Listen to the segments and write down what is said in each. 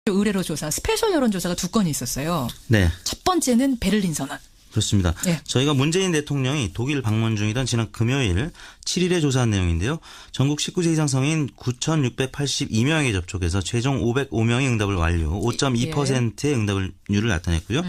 의뢰로 조사, 스페셜 여론조사가 두 건이 있었어요. 네. 첫 번째는 베를린 선언. 그렇습니다. 예. 저희가 문재인 대통령이 독일 방문 중이던 지난 금요일 7일에 조사한 내용인데요. 전국 19세 이상 성인 9,682명에게 접촉해서 최종 505명이 응답을 완료, 5.2%의 응답률을 나타냈고요.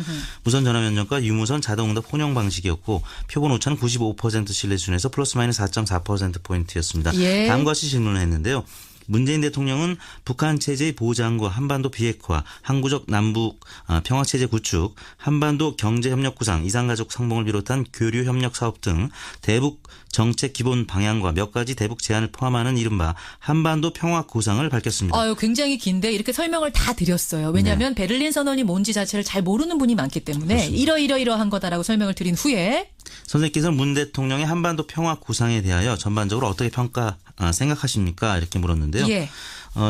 무선 전화 면접과 유무선 자동 응답 혼용 방식이었고 표본 오차는 95% 신뢰 수준에서 플러스 마이너스 4.4%포인트였습니다. 예. 다음과 같이 질문을 했는데요. 문재인 대통령은 북한 체제의 보장과 한반도 비핵화, 항구적 남북 평화체제 구축, 한반도 경제협력 구상, 이산가족 상봉을 비롯한 교류협력 사업 등 대북 정책 기본 방향과 몇 가지 대북 제안을 포함하는 이른바 한반도 평화 구상을 밝혔습니다. 아유, 굉장히 긴데 이렇게 설명을 다 드렸어요. 왜냐하면 베를린 선언이 뭔지 자체를 잘 모르는 분이 많기 때문에 이러이러한 거다라고 설명을 드린 후에 선생님께서는 문 대통령의 한반도 평화 구상에 대하여 전반적으로 어떻게 생각하십니까? 이렇게 물었는데요. 예.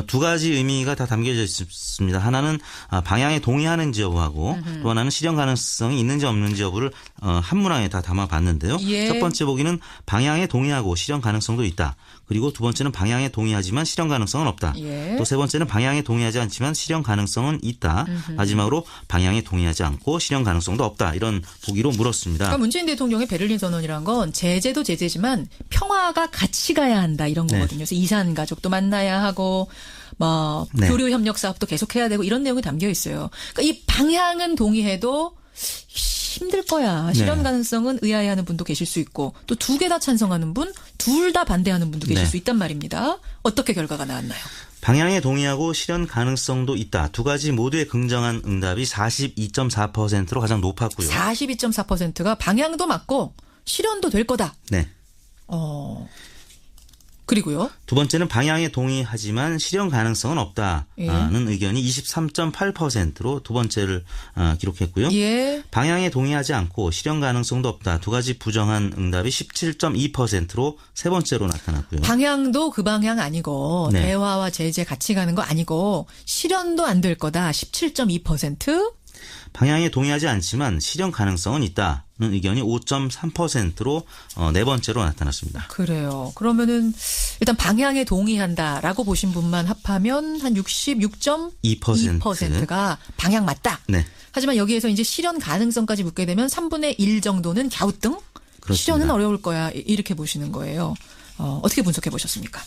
두 가지 의미가 다 담겨져 있습니다. 하나는 방향에 동의하는지 여부하고 또 하나는 실현 가능성이 있는지 없는지 여부를 한 문항에 다 담아봤는데요. 예. 첫 번째 보기는 방향에 동의하고 실현 가능성도 있다. 그리고 두 번째는 방향에 동의하지만 실현 가능성은 없다. 예. 또 세 번째는 방향에 동의하지 않지만 실현 가능성은 있다. 마지막으로 방향에 동의하지 않고 실현 가능성도 없다. 이런 보기로 물었습니다. 그러니까 문재인 대통령의 베를린 선언이란 건 제재도 제재지만 평화가 같이 가야 한다 이런 거거든요. 그래서 이산 가족도 만나야 하고 뭐 네. 교류 협력 사업도 계속해야 되고 이런 내용이 담겨 있어요. 그러니까 이 방향은 동의해도 힘들 거야. 실현 가능성은 의아해하는 분도 계실 수 있고 또 두 개 다 찬성하는 분, 둘 다 반대하는 분도 계실 수 있단 말입니다. 어떻게 결과가 나왔나요? 방향에 동의하고 실현 가능성도 있다. 두 가지 모두의 긍정한 응답이 42.4%로 가장 높았고요. 42.4%가 방향도 맞고 실현도 될 거다. 네. 그리고요. 두 번째는 방향에 동의하지만 실현 가능성은 없다는 의견이 23.8%로 두 번째를 기록했고요. 예. 방향에 동의하지 않고 실현 가능성도 없다. 두 가지 부정한 응답이 17.2%로 세 번째로 나타났고요. 방향도 그 방향 아니고 네. 대화와 제재 같이 가는 거 아니고 실현도 안 될 거다. 17.2%. 방향에 동의하지 않지만 실현 가능성은 있다는 의견이 5.3%로 네 번째로 나타났습니다. 그래요. 그러면은 일단 방향에 동의한다라고 보신 분만 합하면 한 66.2%가 방향 맞다. 네. 하지만 여기에서 이제 실현 가능성까지 묻게 되면 3분의 1 정도는 갸우뚱. 그렇습니다. 실현은 어려울 거야. 이렇게 보시는 거예요. 어떻게 분석해 보셨습니까?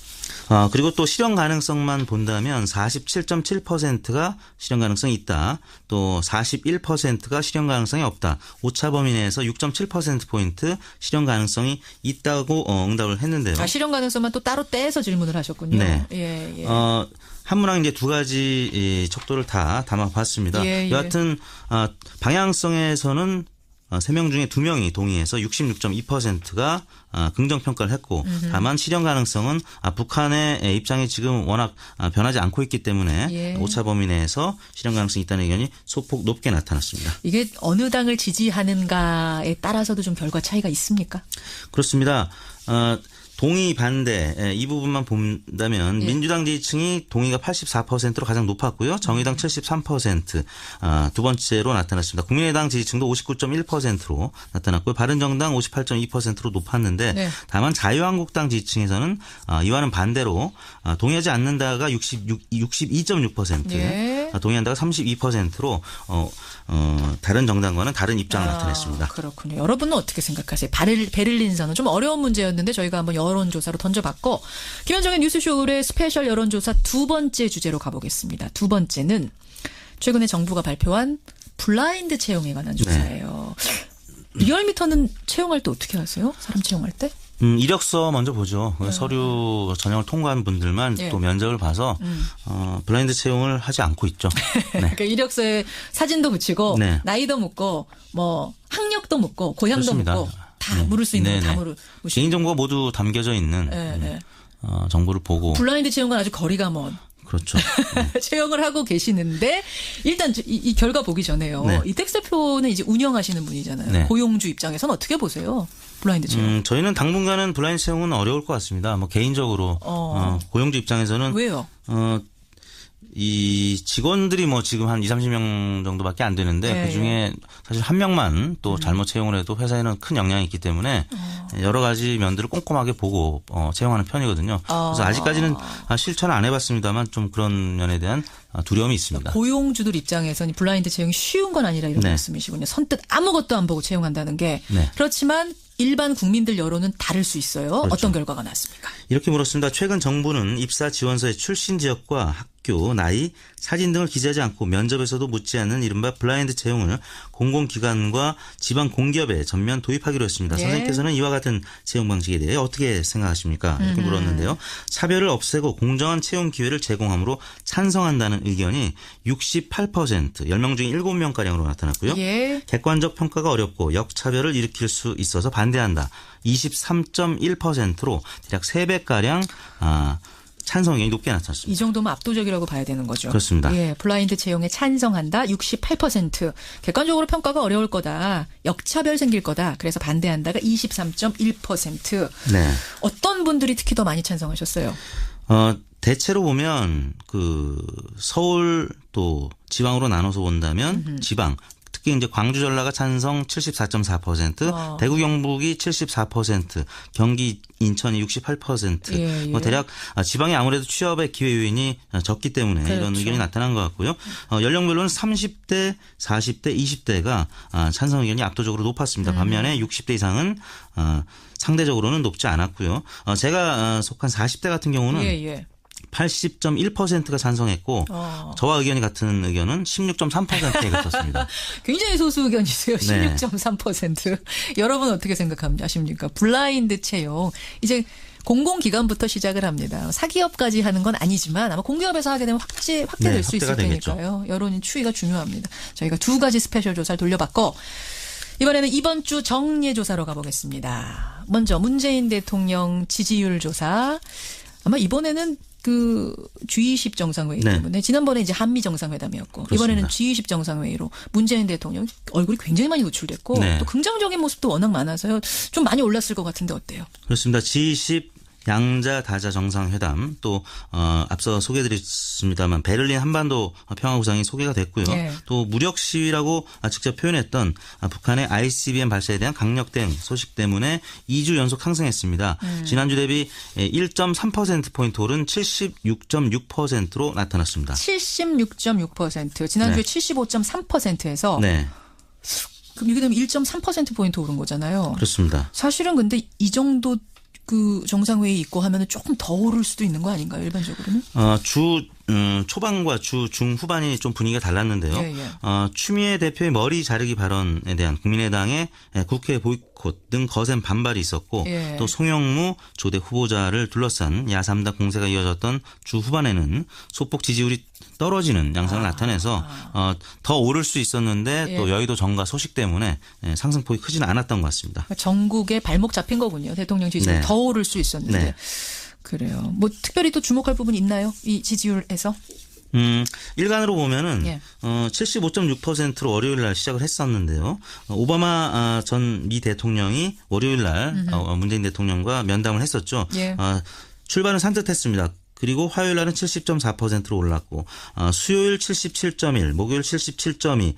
그리고 또 실현 가능성만 본다면 47.7%가 실현 가능성이 있다. 또 41%가 실현 가능성이 없다. 오차 범위 내에서 6.7%포인트 실현 가능성이 있다고 응답을 했는데요. 실현 가능성만 또 따로 떼서 질문을 하셨군요. 네. 예. 한 문항 이제 두 가지 척도를 다 담아봤습니다. 예. 여하튼 방향성에서는 3명 중에 2명이 동의해서 66.2%가 긍정평가를 했고 다만 실현 가능성은 북한의 입장이 지금 워낙 변하지 않고 있기 때문에 오차 범위 내에서 실현 가능성이 있다는 의견이 소폭 높게 나타났습니다. 이게 어느 당을 지지하는가에 따라서도 좀 결과 차이가 있습니까? 그렇습니다. 동의 반대 이 부분만 본다면 민주당 지지층이 동의가 84%로 가장 높았고요. 정의당 73% 두 번째로 나타났습니다. 국민의당 지지층도 59.1%로 나타났고요. 바른정당 58.2%로 높았는데 다만 자유한국당 지지층에서는 이와는 반대로 동의하지 않는다가 62.6% 동의한다가 32%로 다른 정당과는 다른 입장을 나타냈습니다. 그렇군요. 여러분은 어떻게 생각하세요? 베를린 선언 좀 어려운 문제였는데 저희가 한번 여론조사로 던져봤고 김현정의 뉴스쇼 의뢰 스페셜 여론조사 두 번째 주제로 가보겠습니다. 두 번째는 최근에 정부가 발표한 블라인드 채용에 관한 조사예요. 리얼미터는 채용할 때 어떻게 하세요? 사람 채용할 때? 이력서 먼저 보죠. 서류 전형을 통과한 분들만 또 면접을 봐서 블라인드 채용을 하지 않고 있죠. 네. 그러니까 이력서에 사진도 붙이고 나이도 묻고 뭐 학력도 묻고 고향도 그렇습니다. 묻고 다 물을 수 있는 거 다 물으시고. 개인정보가 모두 담겨져 있는 정보를 보고. 블라인드 채용은 아주 거리가 먼. 그렇죠. 채용을 하고 계시는데 일단 이 결과 보기 전에요. 이택 대표는 이제 운영하시는 분이잖아요. 고용주 입장에서는 어떻게 보세요? 블라인드 채용. 저희는 당분간은 블라인드 채용은 어려울 것 같습니다. 뭐 개인적으로 고용주 입장에서는 왜요? 이 직원들이 뭐 지금 한 2-30명 정도밖에 안 되는데 예, 그중에 사실 한 명만 또 잘못 채용을 해도 회사에는 큰 영향이 있기 때문에 여러 가지 면들을 꼼꼼하게 보고 채용하는 편이거든요. 그래서 아직까지는 실천 안 해봤습니다만 좀 그런 면에 대한 두려움이 있습니다. 고용주들 입장에서는 블라인드 채용이 쉬운 건 아니라 이런 네. 말씀이시군요. 선뜻 아무것도 안 보고 채용한다는 게. 네. 그렇지만 일반 국민들 여론은 다를 수 있어요. 그렇죠. 어떤 결과가 났습니까? 이렇게 물었습니다. 최근 정부는 입사 지원서의 출신 지역과 학교, 나이, 사진 등을 기재하지 않고 면접에서도 묻지 않는 이른바 블라인드 채용을 공공기관과 지방 공기업에 전면 도입하기로 했습니다. 예. 선생님께서는 선생님께서는 이와 같은 채용 방식에 대해 어떻게 생각하십니까? 이렇게 물었는데요. 차별을 없애고 공정한 채용 기회를 제공함으로 찬성한다는 의견이 68%, 10명 중에 7명가량으로 나타났고요. 예. 객관적 평가가 어렵고 역차별을 일으킬 수 있어서 반대한다. 23.1%로 대략 3배가량 찬성 의견이 높게 나타났습니다. 이 정도면 압도적이라고 봐야 되는 거죠. 그렇습니다. 예, 블라인드 채용에 찬성한다. 68%. 객관적으로 평가가 어려울 거다. 역차별 생길 거다. 그래서 반대한다가 23.1%. 네. 어떤 분들이 특히 더 많이 찬성하셨어요? 대체로 보면 서울 또 지방으로 나눠서 본다면 지방 특히 이제 광주 전라가 찬성 74.4%, 대구 경북이 74%, 경기 인천이 68%. 예, 예. 뭐 대략 지방이 아무래도 취업의 기회 요인이 적기 때문에 그렇죠. 이런 의견이 나타난 것 같고요. 연령별로는 30대, 40대, 20대가 찬성 의견이 압도적으로 높았습니다. 반면에 60대 이상은 상대적으로는 높지 않았고요. 제가 속한 40대 같은 경우는 예. 80.1%가 찬성했고 저와 의견이 같은 의견은 16.3%에 그쳤습니다. 굉장히 소수 의견이세요. 네. 16.3%. 여러분 어떻게 생각하십니까? 블라인드 채용. 이제 공공기관부터 시작을 합니다. 사기업까지 하는 건 아니지만 아마 공기업에서 하게 되면 확대될 네, 수 있을 확대가 되겠죠. 테니까요. 여론 추이가 중요합니다. 저희가 두 가지 스페셜 조사를 돌려봤고 이번에는 이번 주 정례 조사로 가보겠습니다. 먼저 문재인 대통령 지지율 조사. 아마 이번에는 G20 정상회의 네. 때문에 지난번에 이제 한미 정상회담이었고 그렇습니다. 이번에는 G20 정상회의로 문재인 대통령 얼굴이 굉장히 많이 노출됐고 네. 또 긍정적인 모습도 워낙 많아서요. 좀 많이 올랐을 것 같은데 어때요? 그렇습니다. G20 양자 다자 정상회담 또 앞서 소개해드렸습니다만 베를린 한반도 평화구상이 소개가 됐고요. 네. 또 무력 시위라고 직접 표현했던 북한의 ICBM 발사에 대한 강력된 소식 때문에 2주 연속 상승했습니다. 지난주 대비 1.3%포인트 오른 76.6%로 나타났습니다. 76.6%. 지난주에 75.3%에서 네. 그럼 이게 되면 1.3%포인트 오른 거잖아요. 그렇습니다. 사실은 근데 이 정도 정상회의 있고 하면은 조금 더 오를 수도 있는 거 아닌가요? 일반적으로는? 주 초반과 주 중후반이 좀 분위기가 달랐는데요. 예. 추미애 대표의 머리 자르기 발언에 대한 국민의당의 국회 보이콧 등 거센 반발이 있었고 예. 또 송영무 조대 후보자를 둘러싼 야3당 공세가 이어졌던 주 후반에는 소폭 지지율이 떨어지는 양상을 나타내서 더 오를 수 있었는데 예. 또 여의도 정가 소식 때문에 상승폭이 크지는 않았던 것 같습니다. 전국에 발목 잡힌 거군요. 대통령 지지율 네. 더 오를 수 있었는데. 네. 그래요. 뭐 특별히 또 주목할 부분 있나요? 이 지지율에서? 일간으로 보면은 예. 75.6%로 월요일 날 시작을 했었는데요. 오바마 전 미 대통령이 월요일 날 문재인 대통령과 면담을 했었죠. 예. 출발은 산뜻했습니다. 그리고 화요일 날은 70.4%로 올랐고 수요일 77.1, 목요일 77.2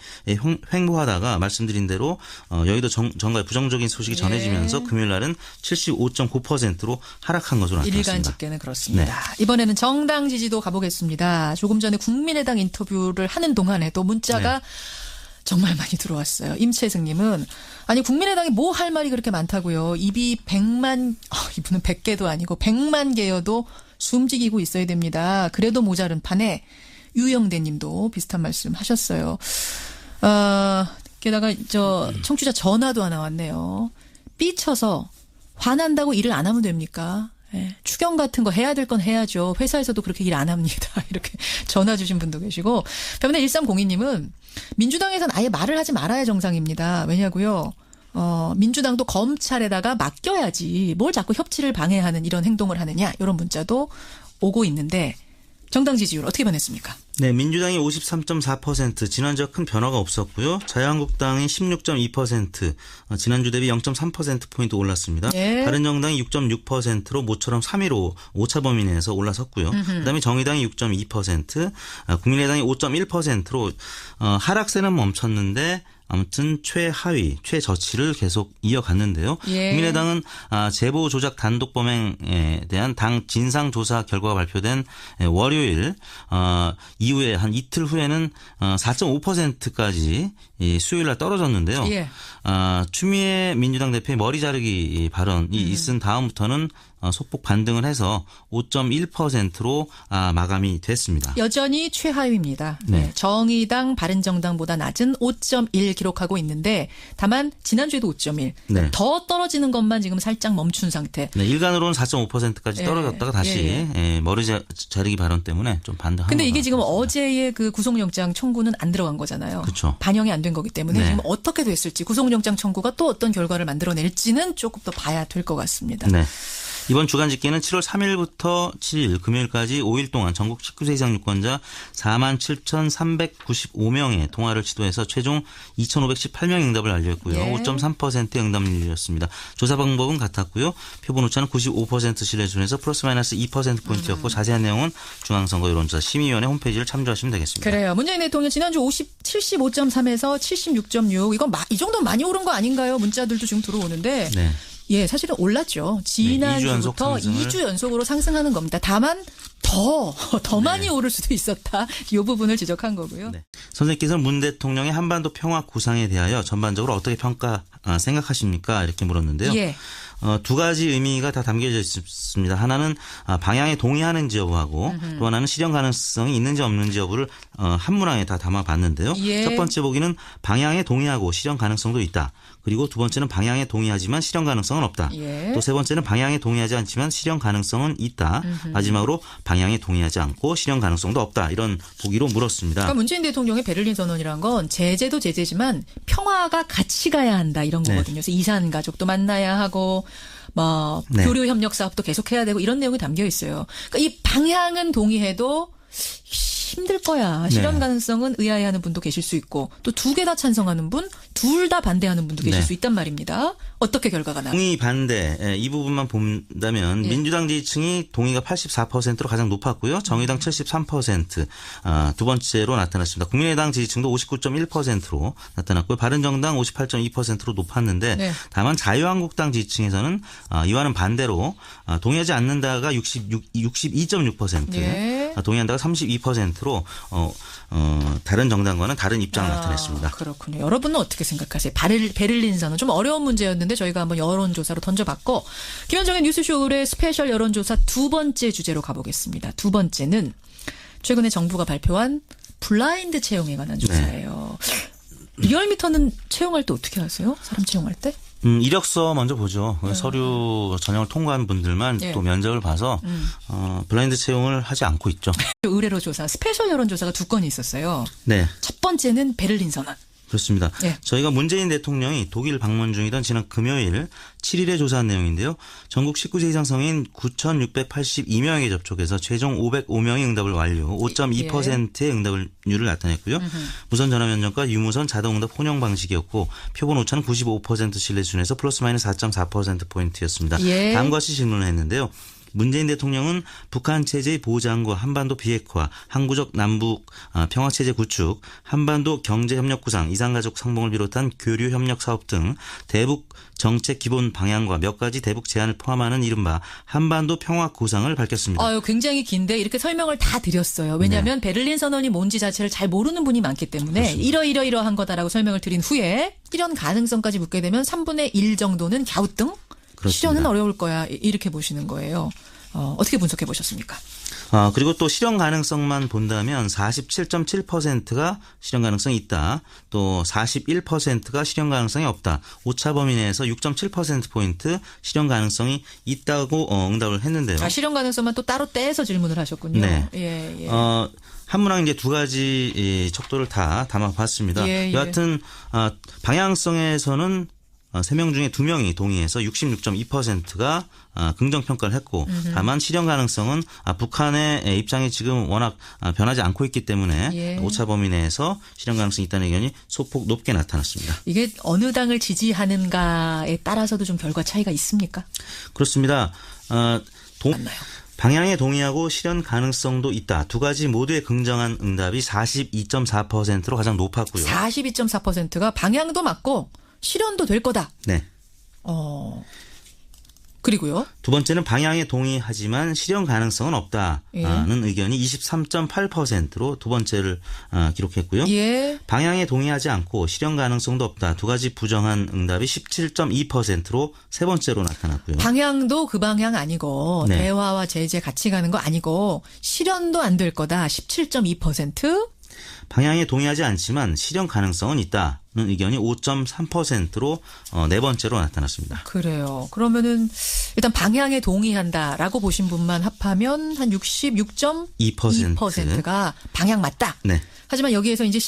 횡보하다가 말씀드린 대로 여의도 정가에 부정적인 소식이 전해지면서 금요일 날은 75.9%로 하락한 것으로 나타났습니다. 일간 집계는 그렇습니다. 이번에는 정당 지지도 가보겠습니다. 조금 전에 국민의당 인터뷰를 하는 동안에도 문자가 정말 많이 들어왔어요. 임채승님은 아니 국민의당이 뭐 할 말이 그렇게 많다고요. 입이 100만 이분은 100개도 아니고 100만 개여도 숨지기고 있어야 됩니다. 그래도 모자른 판에 유영대님도 비슷한 말씀 하셨어요. 게다가 청취자 전화도 하나 왔네요. 삐쳐서 화난다고 일을 안 하면 됩니까? 예, 추경 같은 거 해야 될 건 해야죠. 회사에서도 그렇게 일 안 합니다. 이렇게 전화 주신 분도 계시고. 반면에 1302님은 민주당에서는 아예 말을 하지 말아야 정상입니다. 왜냐고요? 민주당도 검찰에다가 맡겨야지 뭘 자꾸 협치를 방해하는 이런 행동을 하느냐 이런 문자도 오고 있는데 정당 지지율 어떻게 변했습니까? 네, 민주당이 53.4%, 지난주와 큰 변화가 없었고요. 자유한국당이 16.2%, 지난주 대비 0.3%포인트 올랐습니다. 예. 바른정당이 6.6%로 모처럼 3위로 오차 범위 내에서 올라섰고요. 그다음에 정의당이 6.2%, 국민의당이 5.1%로 하락세는 멈췄는데 아무튼 최하위, 최저치를 계속 이어갔는데요. 예. 국민의당은 제보 조작 단독 범행에 대한 당 진상조사 결과가 발표된 월요일 이후에 한 이틀 후에는 4.5%까지 수요일 날 떨어졌는데요. 예. 추미애 민주당 대표의 머리 자르기 발언이 있은 다음부터는 소폭 반등을 해서 5.1%로 마감이 됐습니다. 여전히 최하위입니다. 네. 정의당, 바른정당보다 낮은 5.1 기록하고 있는데 다만 지난주에도 5.1. 네. 더 떨어지는 것만 지금 살짝 멈춘 상태. 네, 일간으로는 4.5%까지 떨어졌다가 다시 머리 자르기 발언 때문에 좀 반등한 근데 이게 것 지금 같습니다. 어제의 그 구속영장 청구는 안 들어간 거잖아요. 그렇죠. 반영이 안 된 거기 때문에 네. 지금 어떻게 됐을지 구속영장 청구가 또 어떤 결과를 만들어낼지는 조금 더 봐야 될 것 같습니다. 네. 이번 주간 집계는 7월 3일부터 7일 금요일까지 5일 동안 전국 19세 이상 유권자 47,395명의 통화를 시도해서 최종 2,518명의 응답을 완료했고요. 예. 5.3%의 응답률이었습니다. 조사 방법은 같았고요. 표본 오차는 95% 신뢰 수준에서 플러스 마이너스 2%포인트였고 자세한 내용은 중앙선거 여론조사 심의위원회 홈페이지를 참조하시면 되겠습니다. 그래요. 문재인 대통령 지난주 75.3에서 76.6 이건 이 정도면 많이 오른 거 아닌가요? 문자들도 지금 들어오는데. 네. 예, 사실은 올랐죠. 지난주부터 2주 연속으로 상승하는 겁니다. 다만 더 많이 오를 수도 있었다. 이 부분을 지적한 거고요. 네. 선생님께서는 문 대통령의 한반도 평화 구상에 대하여 전반적으로 어떻게 생각하십니까? 이렇게 물었는데요. 예. 두 가지 의미가 다 담겨져 있습니다. 하나는 방향에 동의하는지 여부하고 또 하나는 실현 가능성이 있는지 없는지 여부를 한 문항에 다 담아봤는데요. 예. 첫 번째 보기는 방향에 동의하고 실현 가능성도 있다. 그리고 두 번째는 방향에 동의하지만 실현 가능성은 없다. 예. 또 세 번째는 방향에 동의하지 않지만 실현 가능성은 있다. 마지막으로 방향에 동의하지 않고 실현 가능성도 없다. 이런 보기로 물었습니다. 그러니까 문재인 대통령의 베를린 선언이란 건 제재도 제재지만 평화가 같이 가야 한다 이런 거거든요. 그래서 이산 가족도 만나야 하고 네. 교류 협력 사업도 계속해야 되고 이런 내용이 담겨 있어요. 그러니까 이 방향은 동의해도 힘들 거야. 실현 가능성은 의아해하는 분도 계실 수 있고 또 두 개 다 찬성하는 분, 둘 다 반대하는 분도 계실 수 있단 말입니다. 어떻게 결과가 나요? 동의 반대 이 부분만 본다면 민주당 지지층이 동의가 84%로 가장 높았고요. 정의당 73% 두 번째로 나타났습니다. 국민의당 지지층도 59.1%로 나타났고요. 바른정당 58.2%로 높았는데 네. 다만 자유한국당 지지층에서는 이와는 반대로 동의하지 않는다가 62.6%, 예. 동의한다가 32%로 다른 정당과는 다른 입장을 나타냈습니다. 그렇군요. 여러분은 어떻게 생각하세요? 베를린 선언 좀 어려운 문제였는데 저희가 한번 여론조사로 던져봤고 김현정의 뉴스쇼 의뢰 스페셜 여론조사 두 번째 주제로 가보겠습니다. 두 번째는 최근에 정부가 발표한 블라인드 채용에 관한 조사예요. 리얼미터는 채용할 때 어떻게 하세요? 사람 채용할 때? 이력서 먼저 보죠. 서류 전형을 통과한 분들만 또 면접을 봐서 블라인드 채용을 하지 않고 있죠. 의뢰로 조사, 스페셜 여론조사가 두 건이 있었어요. 네. 첫 번째는 베를린 선언. 그렇습니다. 예. 저희가 문재인 대통령이 독일 방문 중이던 지난 금요일 7일에 조사한 내용인데요. 전국 19세 이상 성인 9,682명에게 접촉해서 최종 505명의 응답을 완료, 5.2%의 응답률을 나타냈고요. 무선 전화 면접과 유무선 자동 응답 혼용 방식이었고 표본 오차는 95% 신뢰 수준에서 플러스 마이너스 4.4%포인트였습니다. 예. 다음과 같이 질문을 했는데요. 문재인 대통령은 북한 체제의 보장과 한반도 비핵화, 항구적 남북 평화 체제 구축, 한반도 경제 협력 구상, 이산가족 상봉을 비롯한 교류 협력 사업 등 대북 정책 기본 방향과 몇 가지 대북 제안을 포함하는 이른바 한반도 평화 구상을 밝혔습니다. 굉장히 긴데 이렇게 설명을 다 드렸어요. 왜냐하면 베를린 선언이 뭔지 자체를 잘 모르는 분이 많기 때문에 이러이러한 거다라고 설명을 드린 후에 실현 가능성까지 묻게 되면 3분의 1 정도는 갸우뚱? 실현은 어려울 거야. 이렇게 보시는 거예요. 어떻게 분석해 보셨습니까? 그리고 또 실현 가능성만 본다면 47.7%가 실현 가능성이 있다. 또 41%가 실현 가능성이 없다. 오차 범위 내에서 6.7%포인트 실현 가능성이 있다고 응답을 했는데요. 실현 가능성만 또 따로 떼서 질문을 하셨군요. 네. 예. 한 문항 이제 두 가지 척도를 다 담아봤습니다. 여하튼 방향성에서는 3명 중에 2명이 동의해서 66.2%가 긍정 평가를 했고 다만 실현 가능성은 북한의 입장이 지금 워낙 변하지 않고 있기 때문에 예. 오차 범위 내에서 실현 가능성이 있다는 의견이 소폭 높게 나타났습니다. 이게 어느 당을 지지하는가에 따라서도 좀 결과 차이가 있습니까? 그렇습니다. 맞나요? 방향에 동의하고 실현 가능성도 있다. 두 가지 모두의 긍정한 응답이 42.4%로 가장 높았고요. 42.4%가 방향도 맞고 실현도 될 거다. 네. 그리고요. 두 번째는 방향에 동의하지만 실현 가능성은 없다는 예. 의견이 23.8%로 두 번째를 기록했고요. 예. 방향에 동의하지 않고 실현 가능성도 없다. 두 가지 부정한 응답이 17.2%로 세 번째로 나타났고요. 방향도 그 방향 아니고 네. 대화와 제재 같이 가는 거 아니고 실현도 안 될 거다. 17.2%. 방향에 동의하지 않지만 실현 가능성은 있다는 의견이 5.3%로 네 번째로 나타났습니다. 그래요. 그러면은 일단 방향에 동의한다라고 보신 분만 합하면 한 66.2%가 방향 맞다. 네. 하지만 여기에서 이제